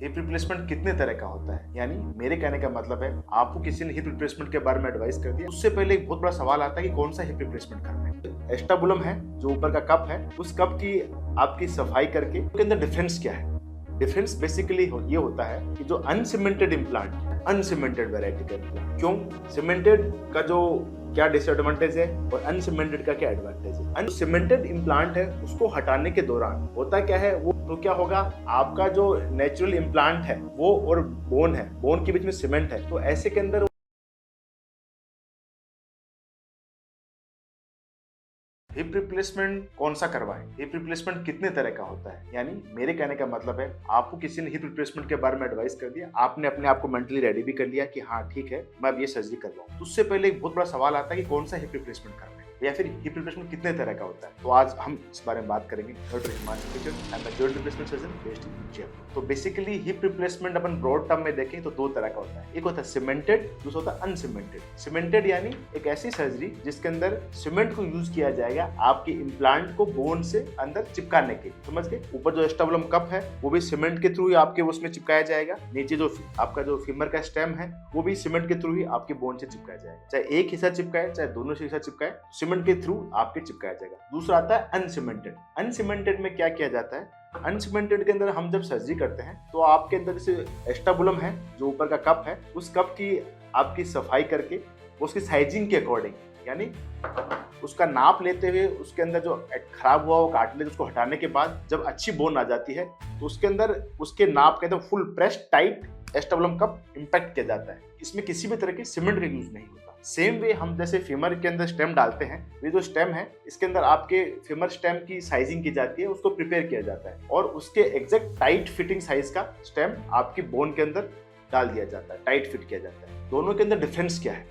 Hip replacement कितने तरह का होता है, यानी मेरे कहने का मतलब है आपको किसी ने हिप रिप्लेसमेंट के बारे में एडवाइस कर दिया, उससे पहले एक बहुत बड़ा सवाल आता है कि कौन सा हिप रिप्लेसमेंट करना है। एस्टाबुलम है जो ऊपर का कप है, उस कप की आपकी सफाई करके उसके अंदर डिफरेंस क्या है। डिफरेंस बेसिकली ये होता है कि जो अनसीमेंटेड इम्प्लांट, अनसीमेंटेड वैरायटी का इम्प्लांट, क्यों सीमेंटेड का जो क्या डिसएडवांटेज है और अनसीमेंटेड का क्या एडवांटेज है। अनसीमेंटेड इम्प्लांट है उसको हटाने के दौरान होता क्या है, वो तो क्या होगा, आपका जो नेचुरल इम्प्लांट है वो और बोन है, बोन के बीच में सीमेंट है, तो ऐसे के अंदर हिप रिप्लेसमेंट कौन सा करवाएं, हिप रिप्लेसमेंट कितने तरह का होता है। यानी मेरे कहने का मतलब है आपको किसी ने हिप रिप्लेसमेंट के बारे में एडवाइस कर दिया, आपने अपने आप को मेंटली रेडी भी कर लिया कि हाँ ठीक है मैं अब ये सर्जरी करवाऊं, तो उससे पहले एक बहुत बड़ा सवाल आता है कि कौन सा हिप रिप्लेसमेंट करना है या फिर हिप रिप्लेसमेंट कितने तरह का होता है। तो आज हम इस बारे में बात करेंगे। Doctor Himanshu teacher, I am a joint replacement surgeon based in Jaipur. तो बेसिकली हिप रिप्लेसमेंट अपन ब्रॉड टर्म में देखें तो दो तरह का होता है, एक होता है सीमेंटेड, दूसरा होता है अनसीमेंटेड। सीमेंटेड यानी एक ऐसी सर्जरी जिसके अंदर सीमेंट को यूज किया जाएगा आपके इम्प्लांट को बोन से अंदर चिपकाने के लिए, समझ गए। ऊपर जो एस्टाबुलम कप है वो भी सीमेंट के थ्रू ही आपके उसमें चिपकाया जाएगा, नीचे जो आपका जो फीमर का स्टेम है वो भी सीमेंट के थ्रू ही आपके बोन से चिपकाया जाएगा, चाहे एक हिस्सा चिपकाए चाहे दोनों हिस्सा चिपकाए, सीमेंट के थ्रू आपके चिपकाया जाएगा। दूसरा आता है अनसीमेंटेड। अनसीमेंटेड में क्या किया जाता है, अनसीमेंटेड के अंदर हम जब सर्जरी करते हैं तो आपके अंदर जैसे एस्टाबुलम है जो ऊपर का कप है, उस कप की आपकी सफाई करके उसकी साइजिंग के अकॉर्डिंग, यानी उसका नाप लेते हुए उसके अंदर जो खराब हुआ वो कार्टिलेज उसको हटाने के बाद जब अच्छी बोन आ जाती है तो उसके अंदर उसके नाप के अंदर full press tight acetabulum cup impact किया जाता है। इसमें किसी भी तरह की सीमेंट का यूज नहीं होता। सेम वे हम जैसे फीमर के अंदर स्टेम डालते हैं, ये जो स्टेम है इसके अंदर आपके फीमर स्टेम की साइजिंग की जाती है, उसको प्रिपेयर किया जाता है और उसके एग्जैक्ट टाइट फिटिंग साइज का स्टेम आपकी बोन के अंदर डाल दिया जाता है, टाइट फिट किया जाता है। दोनों के अंदर डिफरेंस क्या है,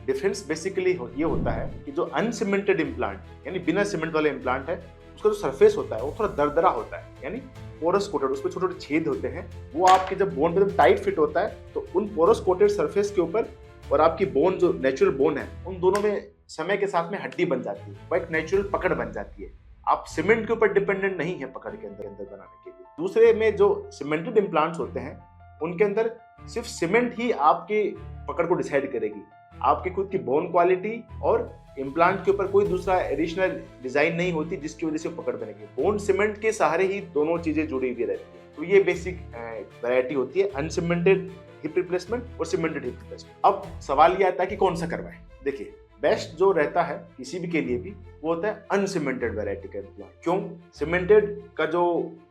डिफरेंस बेसिकली ये होता है कि जो अनसीमेंटेड इम्प्लांट यानी बिना सीमेंट वाले इम्प्लांट है उसका जो सरफेस होता है वो थोड़ा दरदरा होता है, यानी पोरस कोटेड, उसमें छोटे छोटे छेद होते हैं, वो आपके जब बोन पे जब टाइट फिट होता है तो उन पोरस कोटेड सरफेस के ऊपर और आपकी बोन जो नेचुरल बोन है उन दोनों में समय के साथ में हड्डी बन जाती है, वो एक नेचुरल पकड़ बन जाती है। आप सीमेंट के ऊपर डिपेंडेंट नहीं है पकड़ के अंदर बनाने के लिए। दूसरे में जो सीमेंटेड इम्प्लांट्स होते हैं उनके अंदर सिर्फ सीमेंट ही आपकी पकड़ को डिसाइड करेगी, आपकी खुद की बोन क्वालिटी और इम्प्लांट के ऊपर कोई दूसरा एडिशनल डिजाइन नहीं होती जिसकी वजह से पकड़ बनेगी। बोन सीमेंट के सहारे ही दोनों चीजें जुड़ी हुई रहती है। तो ये बेसिक वैरायटी होती है अनसीमेंटेड हिप रिप्लेसमेंट और सीमेंटेड हिप रिप्लेसमेंट। अब सवाल ये आता है कि कौन सा करवाएं। देखिए बेस्ट जो रहता है किसी भी के लिए भी वो होता है अनसीमेंटेड वैरायटी का इम्प्लांट। क्यों, सीमेंटेड का जो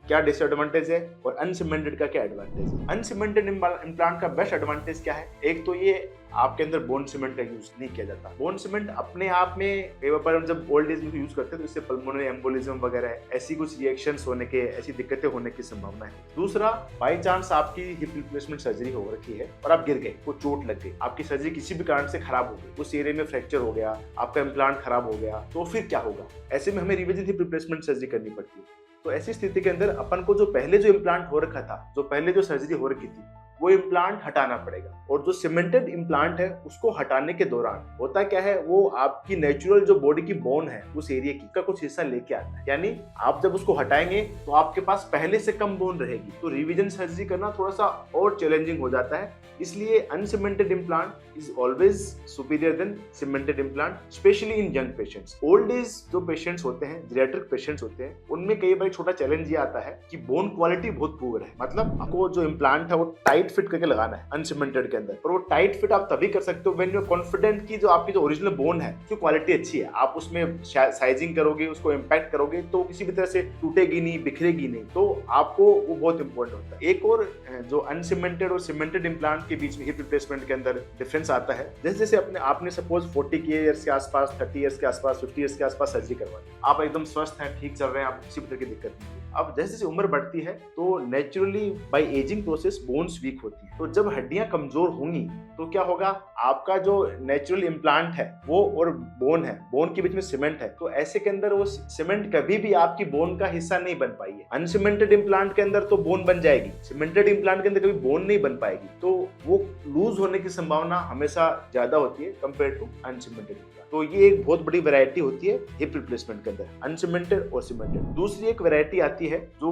क्या डिसएडवांटेज है और अनसीमेंटेड का क्या एडवांटेज है। अनसीमेंटेड इम्प्लांट का बेस्ट एडवांटेज क्या है, एक तो ये आपके अंदर बोन सीमेंट का यूज नहीं किया जाता। बोन सीमेंट अपने आप में कई बार हम जब ओल्ड एज में यूज करते हैं तो इससे पल्मोनरी एम्बोलिज्म वगैरह ऐसी कुछ रिएक्शंस होने के, ऐसी दिक्कतें होने की संभावना है। दूसरा, बाई चांस आपकी हिप रिप्लेसमेंट सर्जरी हो रखी है और आप गिर गए, को चोट लग गई, आपकी सर्जरी किसी भी कारण से खराब हो गई, उस एरिया में फ्रैक्चर हो गया, आपका इम्प्लांट खराब हो गया, तो फिर क्या होगा। ऐसे में हमें रिविजन हिप रिप्लेसमेंट सर्जरी करनी पड़ती है। तो ऐसी स्थिति के अंदर अपन को जो पहले जो इम्प्लांट हो रखा था, जो पहले जो सर्जरी हो रखी थी, वो इम्प्लांट हटाना पड़ेगा। और जो सीमेंटेड इम्प्लांट है उसको हटाने के दौरान होता क्या है, वो आपकी नेचुरल जो बॉडी की बोन है उस एरिया की का कुछ हिस्सा लेके आता है, यानी आप जब उसको हटाएंगे तो आपके पास पहले से कम बोन रहेगी, तो रिवीजन सर्जरी करना थोड़ा सा और चैलेंजिंग हो जाता है। इसलिए uncemented implant is always superior than cemented implant, specially in young patients. Old age जो पेशेंट्स होते हैं, जेरियाट्रिक पेशेंट्स होते हैं, उनमें कई बार छोटा चैलेंज ये आता है कि बोन क्वालिटी बहुत पुअर है, मतलब आपको जो इम्प्लांट है वो टाइट फिट करके लगाना है अनसीमेंटेड के अंदर, और वो टाइट फिट आप तभी कर सकते हो व्हेन यू आर कॉन्फिडेंट कि जो आपकी जो ओरिजिनल बोन है उसकी क्वालिटी अच्छी है। आप उसमें साइजिंग करोगे, उसको इम्पैक्ट करोगे तो किसी भी तरह से टूटेगी नहीं, बिखरेगी नहीं, तो आपको वो बहुत इंपॉर्टेंट होता है। एक और जो अनसीमेंटेड और सीमेंटेड इम्प्लांट के बीच में हिप रिप्लेसमेंट के अंदर डिफरेंस आता है, जैसे जैसे आपने सपोज 40 ईयर्स के आसपास, 30 ईयर्स के आसपास, 50 ईयर्स के आसपास सर्जरी करवाई, आप एकदम स्वस्थ हैं, ठीक चल रहे हैं, आप किसी भी तरह की दिक्कत नहीं है। अब जैसे जैसे उम्र बढ़ती है तो naturally bye ageing process bones weak होती है, तो जब हड्डियां कमजोर होंगी तो क्या होगा, आपका जो नेचुरल इम्प्लांट है वो और बोन है, बोन के बीच में सीमेंट है, तो ऐसे के अंदर वो सीमेंट कभी भी आपकी बोन का हिस्सा नहीं बन पाई है। अनसीमेंटेड इम्प्लांट के अंदर तो बोन बन जाएगी, सीमेंटेड इम्प्लांट के अंदर कभी बोन नहीं बन पाएगी, तो वो लूज होने की संभावना हमेशा ज्यादा होती है कंपेयर टू अनसीमेंटेड इम्प्लांट। तो ये एक बहुत बड़ी वैरायटी होती है हिप रिप्लेसमेंट के अंदर, अनसीमेंटेड और सीमेंटेड। दूसरी एक वैरायटी आती है जो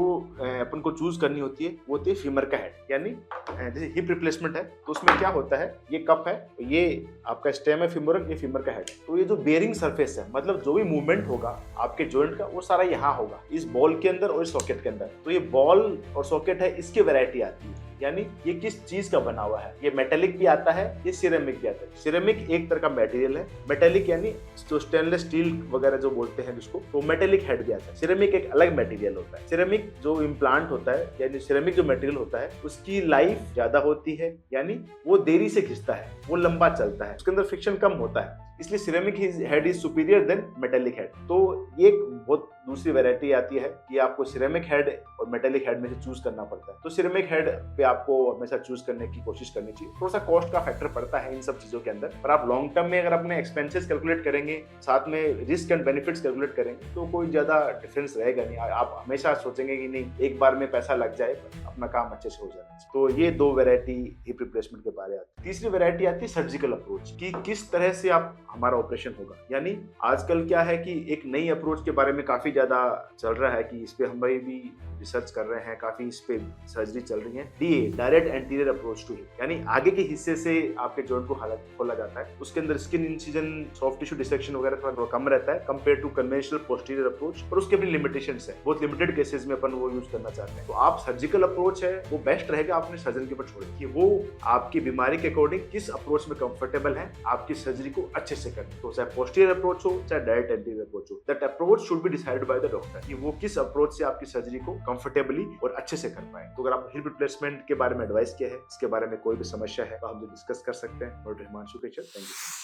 अपन को चूज करनी होती है, वो होती है फीमर का हेड। यानी जैसे हिप रिप्लेसमेंट है तो उसमें क्या होता है, ये कप है, ये आपका स्टेम है फीमोरल, ये फीमर का हेड। तो ये जो बेयरिंग सरफेस है, मतलब जो भी मूवमेंट होगा आपके जॉइंट का, वो सारा यहाँ होगा, इस बॉल के अंदर और इस सॉकेट के अंदर। तो ये बॉल और सॉकेट है, इसकी वैरायटी आती है। यानी ये किस चीज का बना हुआ है, ये मेटेलिक भी आता है, ये सिरेमिक भी आता है। सिरेमिक एक तरह का मटेरियल है, मेटेलिक यानी जो स्टेनलेस स्टील वगैरह जो बोलते हैं जिसको, तो मेटेलिक हेड भी आता है। सिरेमिक एक अलग मटेरियल होता है। सिरेमिक जो इम्प्लांट होता है, यानी सिरेमिक जो मटेरियल होता है, उसकी लाइफ ज्यादा होती है, यानी वो देरी से खिंचता है, वो लंबा चलता है, उसके अंदर फ्रिक्शन कम होता है, इसलिए ceramic head is superior than metallic head. तो ये एक बहुत दूसरी वैरायटी आती है कि आपको सिरेमिक हेड और मेटेलिक हेड में से चूज करना पड़ता है। तो सिरेमिक हेड पे आपको हमेशा चूज करने की कोशिश करनी चाहिए। थोड़ा सा कॉस्ट का फैक्टर पड़ता है इन सब चीजों के अंदर, पर आप लॉन्ग टर्म में अगर अपने एक्सपेंसेस कैलकुलेट करेंगे, साथ में रिस्क एंड बेनिफिट्स कैलकुलेट करेंगे, तो कोई ज्यादा डिफरेंस रहेगा नहीं। आप हमेशा सोचेंगे कि नहीं एक बार में पैसा लग जाए, अपना काम अच्छे से हो जाना चाहिए। तो ये दो वैरायटी हिप रिप्लेसमेंट के बारे आती है। तीसरी वैरायटी आती है सर्जिकल अप्रोच, कि किस तरह से आप हमारा ऑपरेशन होगा। यानी आजकल क्या है कि एक नई अप्रोच के बारे में काफी ज्यादा चल रहा है कि इस पे हम भाई भी रिसर्च कर रहे हैं, काफी इस पे सर्जरी चल रही है। DA, direct anterior approach to hip, यानी आगे के हिस्से से आपके जॉइंट को खोला जाता है। उसके अंदर skin incision, soft tissue dissection वगैरह थोड़ा कम रहता है compare to conventional posterior approach, और उसके भी लिमिटेशंस है। बहुत लिमिटेड केसेस में अपन वो यूज करना चाहते हैं। तो आप सर्जिकल अप्रोच है वो बेस्ट रहेगा, आपने सर्जन के ऊपर छोड़े कि वो आपकी बीमारी के अकॉर्डिंग किस अप्रोच में कंफर्टेबल है आपकी सर्जरी को अच्छे से करने। तो चाहे पोस्टीरियर अप्रोच हो चाहे डायरेक्ट एंटीरियर अप्रोच हो, that approach should be decided by the doctor कि वो किस अप्रोच से आपकी सर्जरी को कंफर्टेबली और अच्छे से कर पाए। तो अगर आप हिप रिप्लेसमेंट के बारे में एडवाइस किया है, इसके बारे में कोई भी समस्या है तो हम डिस्कस कर सकते हैं। Doctor Himanshu Keshav, thank you.